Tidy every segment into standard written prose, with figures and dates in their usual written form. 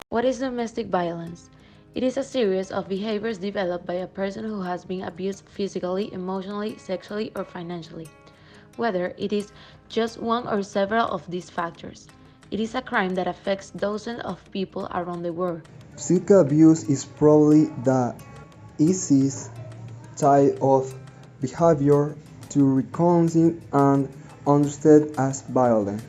What is domestic violence? It is a series of behaviors developed by a person who has been abused physically, emotionally, sexually, or financially. Whether it is just one or several of these factors, it is a crime that affects dozens of people around the world. Physical abuse is probably the easiest type of behavior to reconcile and understand as violent.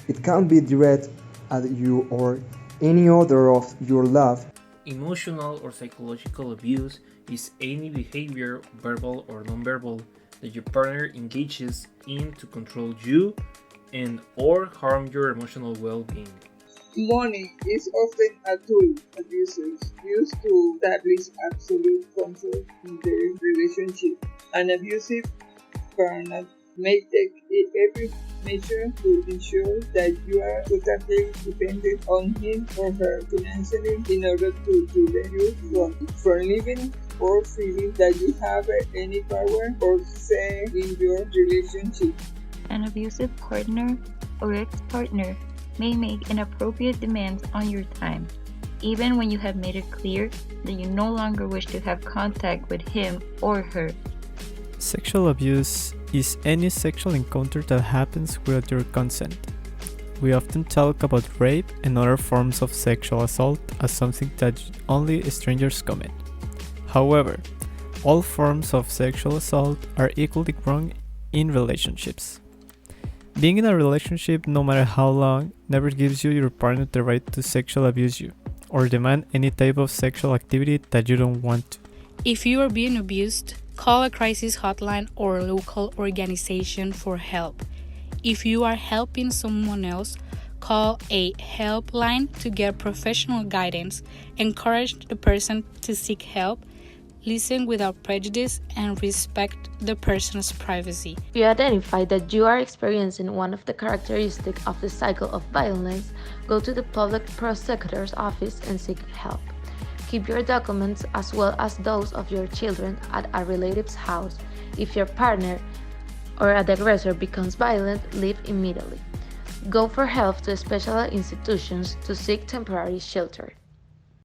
It can be directed at you or any other of your loved. Emotional or psychological abuse is any behavior, verbal or nonverbal, that your partner engages in to control you and or harm your emotional well-being. Money is often a tool abusers use to establish absolute control in their relationship. An abusive partner may take every measure to ensure that you are totally dependent on him or her financially in order to prevent you from living or feeling that you have any power or say in your relationship. An abusive partner or ex-partner may make inappropriate demands on your time, even when you have made it clear that you no longer wish to have contact with him or her. Sexual abuse is any sexual encounter that happens without your consent. We often talk about rape and other forms of sexual assault as something that only strangers commit. However, all forms of sexual assault are equally wrong in relationships. Being in a relationship, no matter how long, never gives you your partner the right to sexually abuse you or demand any type of sexual activity that you don't want to. If you are being abused, call a crisis hotline or a local organization for help. If you are helping someone else, call a helpline to get professional guidance. Encourage the person to seek help, listen without prejudice, and respect the person's privacy. If you identify that you are experiencing one of the characteristics of the cycle of violence, go to the public prosecutor's office and seek help. Keep your documents as well as those of your children at a relative's house. If your partner or the aggressor becomes violent, leave immediately. Go for help to special institutions to seek temporary shelter.